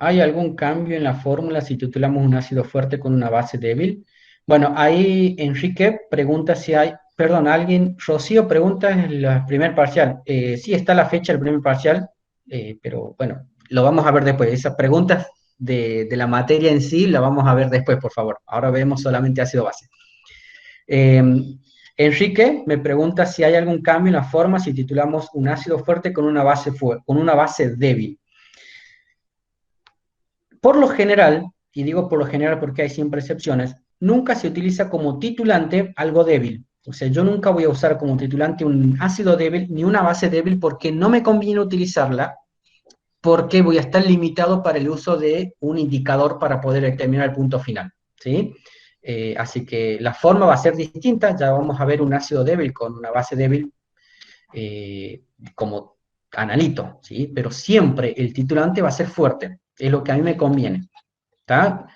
¿Hay algún cambio en la fórmula si titulamos un ácido fuerte con una base débil? Bueno, ahí Enrique pregunta si hay, perdón, alguien, Rocío pregunta en el primer parcial. Sí está la fecha del primer parcial, pero bueno, lo vamos a ver después. Esas preguntas de la materia en sí la vamos a ver después, por favor. Ahora vemos solamente ácido base. Eh, Enrique me pregunta si hay algún cambio en la forma si titulamos un ácido fuerte con una base, con una base débil. Por lo general, y digo por lo general porque hay siempre excepciones, nunca se utiliza como titulante algo débil. O sea, yo nunca voy a usar como titulante un ácido débil ni una base débil porque no me conviene utilizarla, porque voy a estar limitado para el uso de un indicador para poder determinar el punto final. ¿Sí? Así que la forma va a ser distinta, ya vamos a ver un ácido débil con una base débil como analito, ¿sí? Pero siempre el titulante va a ser fuerte, es lo que a mí me conviene. ¿Está?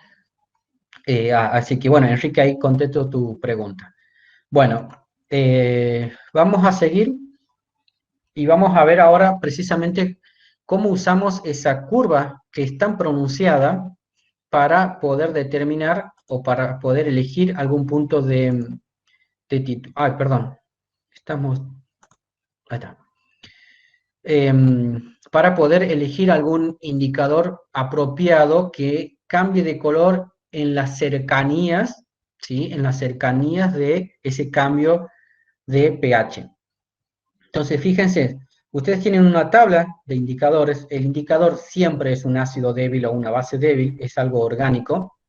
Así que bueno, Enrique, ahí contesto tu pregunta. Bueno, vamos a seguir y vamos a ver ahora precisamente cómo usamos esa curva que es tan pronunciada para poder determinar o para poder elegir algún punto de título. Ay, perdón, estamos... Ahí está. Para poder elegir algún indicador apropiado que cambie de color en las cercanías, ¿sí? En las cercanías de ese cambio de pH. Entonces, fíjense, ustedes tienen una tabla de indicadores, el indicador siempre es un ácido débil o una base débil, es algo orgánico,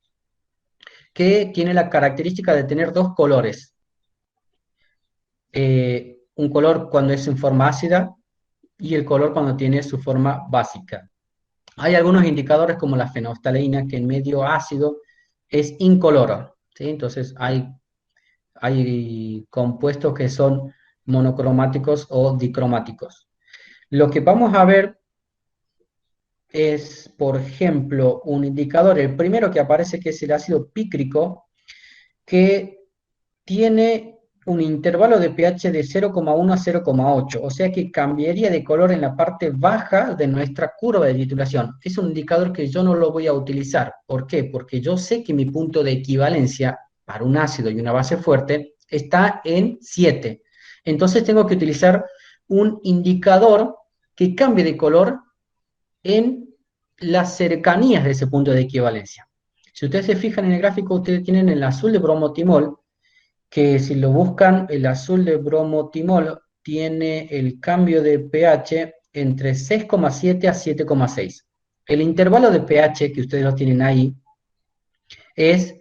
que tiene la característica de tener dos colores. Un color cuando es en forma ácida y el color cuando tiene su forma básica. Hay algunos indicadores como la fenolftaleína que en medio ácido es incoloro, ¿sí? Entonces hay compuestos que son monocromáticos o dicromáticos. Lo que vamos a ver es, por ejemplo, un indicador, el primero que aparece que es el ácido pícrico, que tiene un intervalo de pH de 0,1 a 0,8, o sea que cambiaría de color en la parte baja de nuestra curva de titulación. Es un indicador que yo no lo voy a utilizar. ¿Por qué? Porque yo sé que mi punto de equivalencia para un ácido y una base fuerte está en 7. Entonces tengo que utilizar un indicador que cambie de color en las cercanías de ese punto de equivalencia. Si ustedes se fijan en el gráfico, ustedes tienen el azul de bromotimol, que si lo buscan, el azul de bromotimol tiene el cambio de pH entre 6,7 a 7,6. El intervalo de pH que ustedes lo tienen ahí es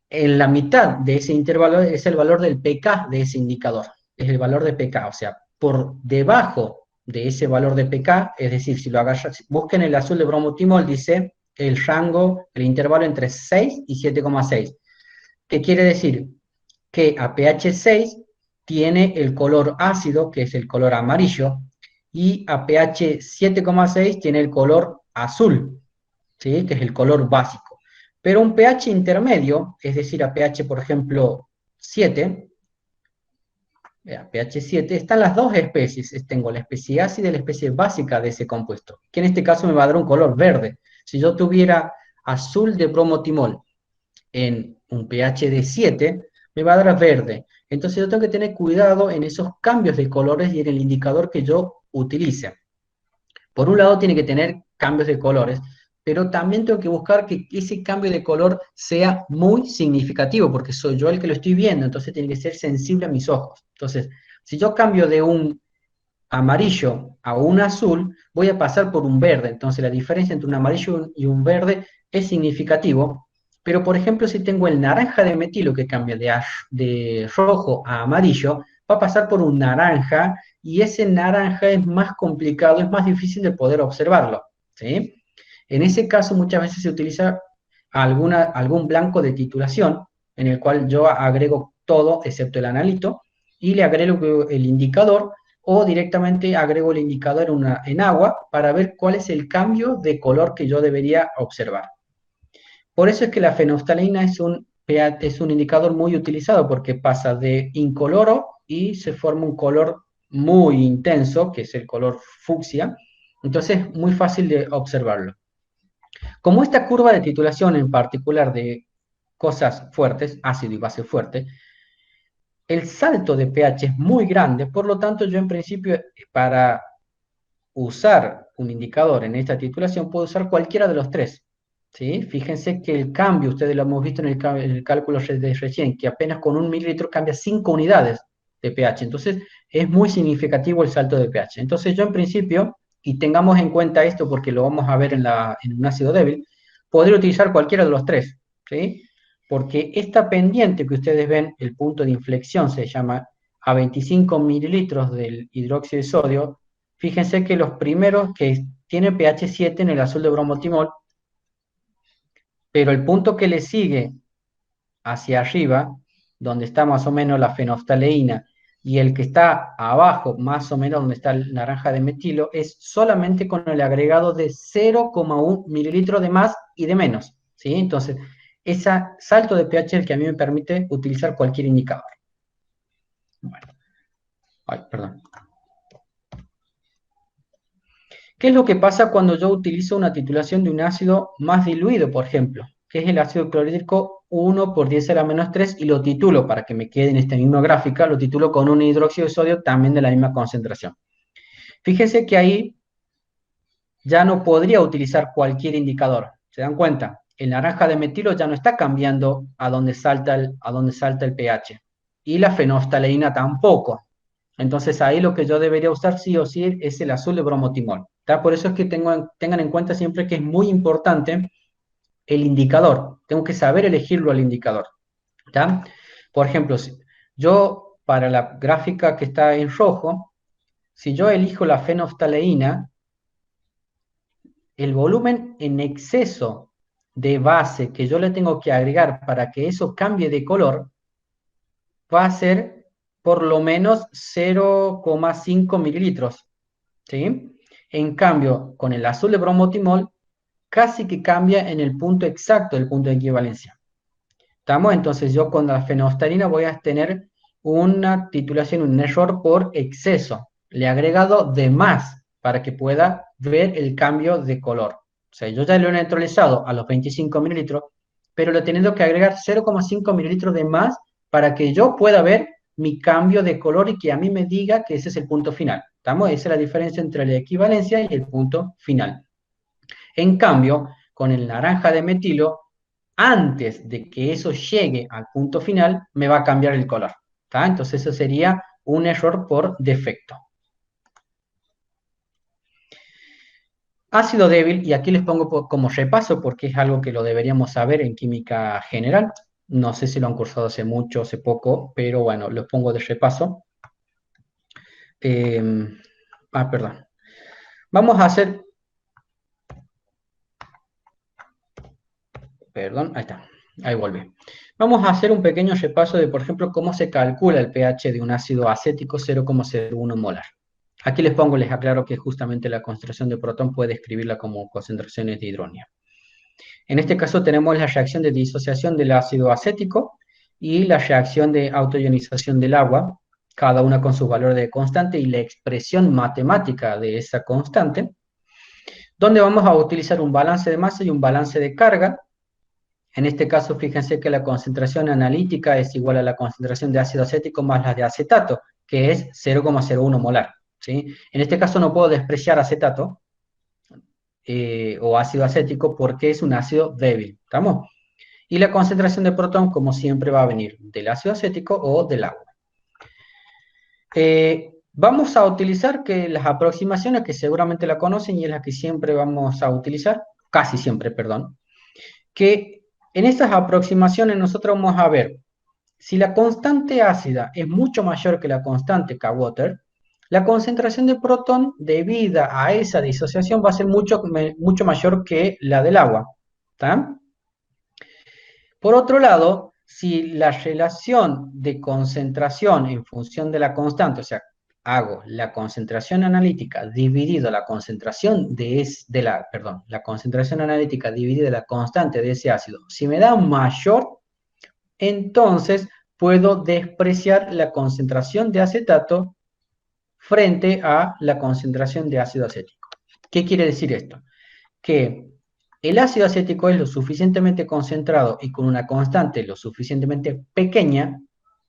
en la mitad de ese intervalo, es el valor del pK de ese indicador, es el valor de pK, o sea, por debajo de ese valor de pK, es decir, si lo agarras, busquen el azul de bromotimol, dice el rango, el intervalo entre 6 y 7,6. ¿Qué quiere decir? Que a pH 6 tiene el color ácido, que es el color amarillo, y a pH 7,6 tiene el color azul, ¿sí? Que es el color básico. Pero un pH intermedio, es decir, a pH, por ejemplo, 7, pH 7, están las dos especies. Tengo la especie ácida y la especie básica de ese compuesto, que en este caso me va a dar un color verde. Si yo tuviera azul de bromotimol en un pH de 7, me va a dar verde. Entonces yo tengo que tener cuidado en esos cambios de colores y en el indicador que yo utilice. Por un lado tiene que tener cambios de colores, pero también tengo que buscar que ese cambio de color sea muy significativo, porque soy yo el que lo estoy viendo, entonces tiene que ser sensible a mis ojos. Entonces, si yo cambio de un amarillo a un azul, voy a pasar por un verde. Entonces la diferencia entre un amarillo y un verde es significativo. Pero por ejemplo, si tengo el naranja de metilo que cambia de rojo a amarillo, va a pasar por un naranja y ese naranja es más complicado, es más difícil de poder observarlo. ¿Sí? En ese caso muchas veces se utiliza algún blanco de titulación en el cual yo agrego todo excepto el analito y le agrego el indicador o directamente agrego el indicador en agua para ver cuál es el cambio de color que yo debería observar. Por eso es que la fenolftaleína es un indicador muy utilizado porque pasa de incoloro y se forma un color muy intenso, que es el color fucsia, entonces muy fácil de observarlo. Como esta curva de titulación en particular de cosas fuertes, ácido y base fuerte, el salto de pH es muy grande, por lo tanto yo en principio para usar un indicador en esta titulación puedo usar cualquiera de los tres. ¿Sí? Fíjense que el cambio, ustedes lo hemos visto en el cálculo de recién, que apenas con 1 mililitro cambia 5 unidades de pH. Entonces es muy significativo el salto de pH. Entonces yo en principio, y tengamos en cuenta esto porque lo vamos a ver en un ácido débil, podría utilizar cualquiera de los tres. ¿Sí? Porque esta pendiente que ustedes ven, el punto de inflexión se llama a 25 mililitros del hidróxido de sodio. Fíjense que los primeros que tienen pH 7 en el azul de bromotimol, pero el punto que le sigue hacia arriba, donde está más o menos la fenoftaleína, y el que está abajo, más o menos donde está el naranja de metilo, es solamente con el agregado de 0,1 mililitro de más y de menos. ¿Sí? Entonces, ese salto de pH es el que a mí me permite utilizar cualquier indicador. Bueno, ay, perdón. ¿Qué es lo que pasa cuando yo utilizo una titulación de un ácido más diluido, por ejemplo? Que es el ácido clorhídrico 1 por 10 a la menos 3 y lo titulo, para que me quede en esta misma gráfica, lo titulo con un hidróxido de sodio también de la misma concentración. Fíjese que ahí ya no podría utilizar cualquier indicador. ¿Se dan cuenta? El naranja de metilo ya no está cambiando a donde salta el pH. Y la fenoftaleína tampoco. Entonces ahí lo que yo debería usar sí o sí es el azul de bromotimol. ¿Tá? Por eso es que tengan en cuenta siempre que es muy importante el indicador. Tengo que saber elegirlo al indicador. ¿Tá? Por ejemplo, yo para la gráfica que está en rojo, si yo elijo la fenoftaleína, el volumen en exceso de base que yo le tengo que agregar para que eso cambie de color va a ser por lo menos 0,5 mililitros. ¿Sí? En cambio, con el azul de bromotimol, casi que cambia en el punto exacto del punto de equivalencia. ¿Estamos? Entonces yo con la fenolftalina voy a tener una titulación, un error por exceso. Le he agregado de más para que pueda ver el cambio de color. O sea, yo ya lo he neutralizado a los 25 mililitros, pero le he tenido que agregar 0,5 mililitros de más para que yo pueda ver mi cambio de color y que a mí me diga que ese es el punto final. ¿Estamos? Esa es la diferencia entre la equivalencia y el punto final. En cambio, con el naranja de metilo, antes de que eso llegue al punto final, me va a cambiar el color. ¿Tá? Entonces eso sería un error por defecto. Ácido débil, y aquí les pongo como repaso porque es algo que lo deberíamos saber en química general. No sé si lo han cursado hace mucho, hace poco, pero bueno, los pongo de repaso. Perdón. Vamos a hacer, perdón, ahí está, ahí vuelve. Vamos a hacer un pequeño repaso de, por ejemplo, cómo se calcula el pH de un ácido acético 0,01 molar. Aquí les aclaro que justamente la concentración de protón puede escribirla como concentraciones de hidronio. En este caso tenemos la reacción de disociación del ácido acético y la reacción de autoionización del agua, cada una con su valor de constante y la expresión matemática de esa constante, donde vamos a utilizar un balance de masa y un balance de carga. En este caso, fíjense que la concentración analítica es igual a la concentración de ácido acético más la de acetato, que es 0,01 molar. ¿Sí? En este caso no puedo despreciar acetato o ácido acético porque es un ácido débil. ¿Estamos? Y la concentración de protón, como siempre, va a venir del ácido acético o del agua. Vamos a utilizar que las aproximaciones que seguramente la conocen y es la que siempre vamos a utilizar, casi siempre, perdón, que en estas aproximaciones nosotros vamos a ver si la constante ácida es mucho mayor que la constante K-Water, la concentración de protón debida a esa disociación va a ser mucho mayor que la del agua. ¿Tá? Por otro lado, si la relación de concentración en función de la constante, o sea, hago la concentración analítica dividido la concentración la concentración analítica dividida la constante de ese ácido, si me da mayor, entonces puedo despreciar la concentración de acetato frente a la concentración de ácido acético. ¿Qué quiere decir esto? Que el ácido acético es lo suficientemente concentrado y con una constante lo suficientemente pequeña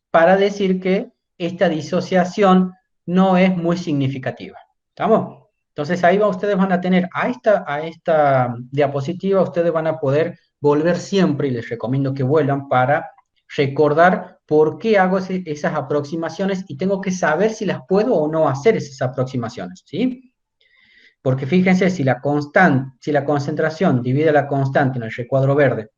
para decir que esta disociación no es muy significativa. ¿Estamos? Entonces ahí ustedes van a tener a esta diapositiva, ustedes van a poder volver siempre, y les recomiendo que vuelvan para recordar por qué hago esas aproximaciones y tengo que saber si las puedo o no hacer esas aproximaciones, ¿sí? Porque fíjense, si la concentración divide la constante en el recuadro verde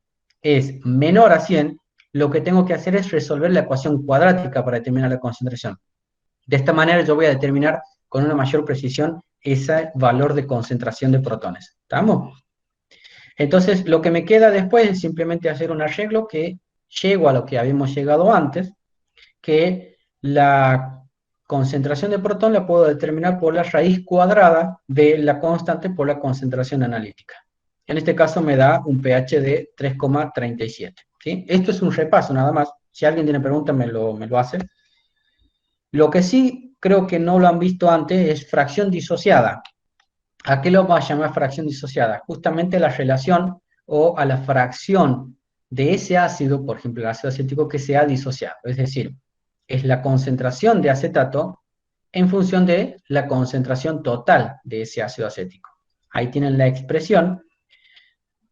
es menor a 100, lo que tengo que hacer es resolver la ecuación cuadrática para determinar la concentración. De esta manera yo voy a determinar con una mayor precisión ese valor de concentración de protones. ¿Estamos? Entonces, lo que me queda después es simplemente hacer un arreglo que llego a lo que habíamos llegado antes, que la concentración de protón la puedo determinar por la raíz cuadrada de la constante por la concentración analítica. En este caso me da un pH de 3,37. ¿Sí? Esto es un repaso nada más. Si alguien tiene preguntas me lo hace. Lo que sí creo que no lo han visto antes es fracción disociada. ¿A qué lo vamos a llamar fracción disociada? Justamente la relación o a la fracción de ese ácido, por ejemplo el ácido acético, que se ha disociado. Es decir, es la concentración de acetato en función de la concentración total de ese ácido acético. Ahí tienen la expresión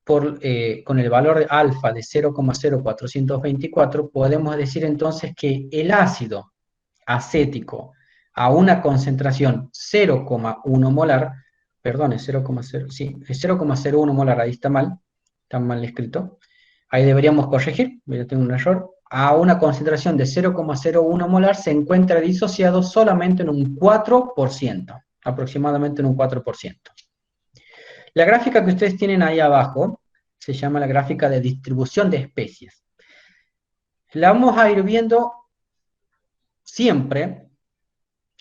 con el valor de alfa de 0,0424, podemos decir entonces que el ácido acético a una concentración 0,1 molar, perdón, es 0,0, sí, es 0,01 molar, ahí está mal escrito. Ahí deberíamos corregir, yo tengo un error. A una concentración de 0,01 molar se encuentra disociado solamente en un 4%, aproximadamente en un 4%. La gráfica que ustedes tienen ahí abajo se llama la gráfica de distribución de especies. La vamos a ir viendo siempre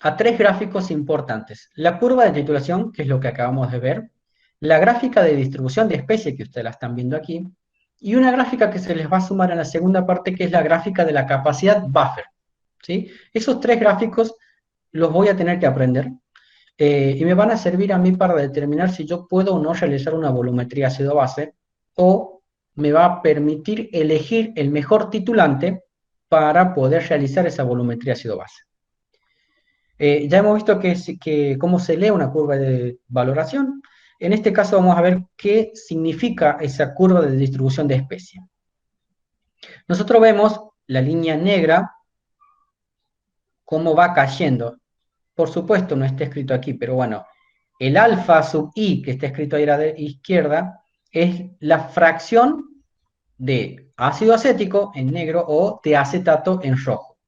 a tres gráficos importantes. La curva de titulación, que es lo que acabamos de ver, la gráfica de distribución de especies, que ustedes la están viendo aquí, y una gráfica que se les va a sumar en la segunda parte, que es la gráfica de la capacidad buffer. ¿Sí? Esos tres gráficos los voy a tener que aprender y me van a servir a mí para determinar si yo puedo o no realizar una volumetría ácido-base o me va a permitir elegir el mejor titulante para poder realizar esa volumetría ácido-base. Ya hemos visto cómo se lee una curva de valoración. En este caso vamos a ver qué significa esa curva de distribución de especie. Nosotros vemos la línea negra, cómo va cayendo. Por supuesto no está escrito aquí, pero bueno, el alfa sub i, que está escrito ahí a la izquierda, es la fracción de ácido acético en negro o de acetato en rojo.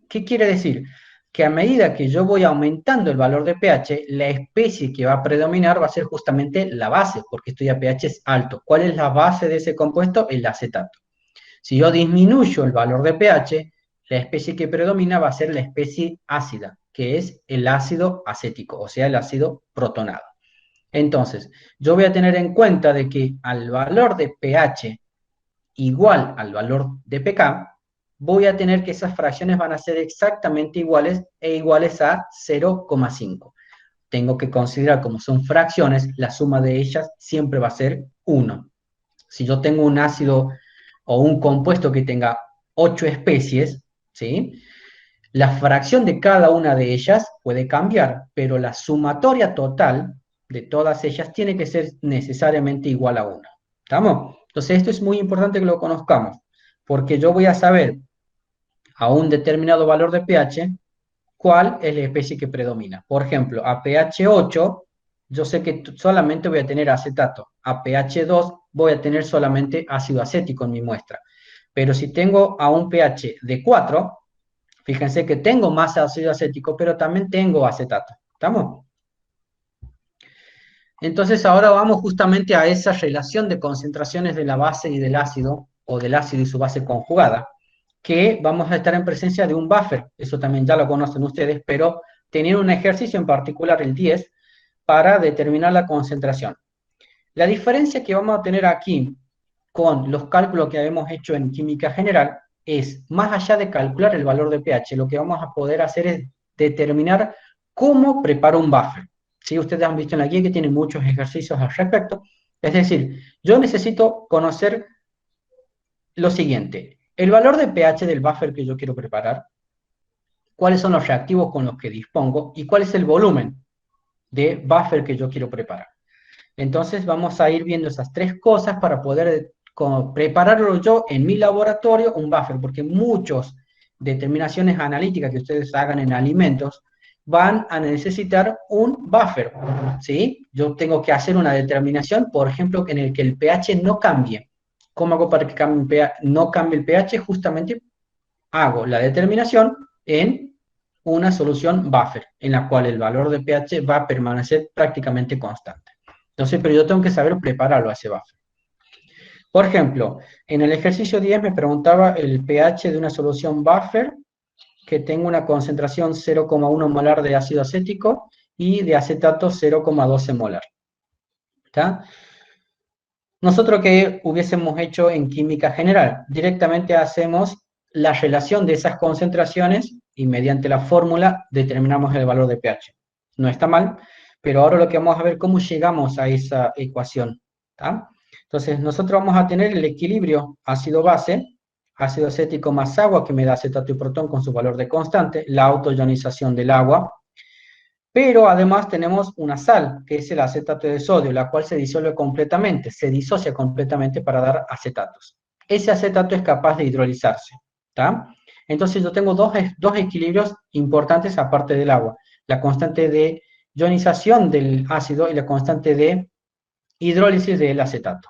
¿Qué quiere decir? Que a medida que yo voy aumentando el valor de pH, la especie que va a predominar va a ser justamente la base, porque estoy a pH alto. ¿Cuál es la base de ese compuesto? El acetato. Si yo disminuyo el valor de pH, la especie que predomina va a ser la especie ácida, que es el ácido acético, o sea, el ácido protonado. Entonces, yo voy a tener en cuenta de que al valor de pH igual al valor de pK, voy a tener que esas fracciones van a ser exactamente iguales e iguales a 0,5. Tengo que considerar como son fracciones, la suma de ellas siempre va a ser 1. Si yo tengo un ácido o un compuesto que tenga 8 especies, ¿sí? La fracción de cada una de ellas puede cambiar, pero la sumatoria total de todas ellas tiene que ser necesariamente igual a 1. ¿Estamos? Entonces esto es muy importante que lo conozcamos, porque yo voy a saber a un determinado valor de pH cuál es la especie que predomina. Por ejemplo, a pH 8, yo sé que solamente voy a tener acetato. A pH 2 voy a tener solamente ácido acético en mi muestra. Pero si tengo a un pH de 4, fíjense que tengo más ácido acético, pero también tengo acetato. ¿Estamos? Entonces ahora vamos justamente a esa relación de concentraciones de la base y del ácido, o del ácido y su base conjugada, que vamos a estar en presencia de un buffer. Eso también ya lo conocen ustedes, pero tener un ejercicio en particular, el 10, para determinar la concentración. La diferencia que vamos a tener aquí con los cálculos que habíamos hecho en química general es, más allá de calcular el valor de pH, lo que vamos a poder hacer es determinar cómo preparo un buffer. ¿Sí? Ustedes han visto en la guía que tiene muchos ejercicios al respecto, Es decir, yo necesito conocer lo siguiente, el valor de pH del buffer que yo quiero preparar, cuáles son los reactivos con los que dispongo y cuál es el volumen de buffer que yo quiero preparar. Entonces vamos a ir viendo esas tres cosas para poder prepararlo yo en mi laboratorio, un buffer, porque muchas determinaciones analíticas que ustedes hagan en alimentos van a necesitar un buffer, ¿sí? Yo tengo que hacer una determinación, por ejemplo, en el que el pH no cambie. ¿Cómo hago para que no cambie el pH? Justamente hago la determinación en una solución buffer, en la cual el valor de pH va a permanecer prácticamente constante. Entonces, pero yo tengo que saber prepararlo a ese buffer. Por ejemplo, en el ejercicio 10 me preguntaba el pH de una solución buffer que tenga una concentración 0,1 molar de ácido acético y de acetato 0,12 molar. ¿Está? Nosotros que hubiésemos hecho en química general, directamente hacemos la relación de esas concentraciones y mediante la fórmula determinamos el valor de pH. No está mal, pero ahora lo que vamos a ver cómo llegamos a esa ecuación. ¿Tá? Entonces, nosotros vamos a tener el equilibrio ácido-base, ácido acético más agua, que me da acetato y protón con su valor de constante, la autoionización del agua, pero además tenemos una sal, que es el acetato de sodio, la cual se disuelve completamente, se disocia completamente para dar acetatos. Ese acetato es capaz de hidrolizarse, ¿tá? Entonces yo tengo dos equilibrios importantes aparte del agua, la constante de ionización del ácido y la constante de hidrólisis del acetato.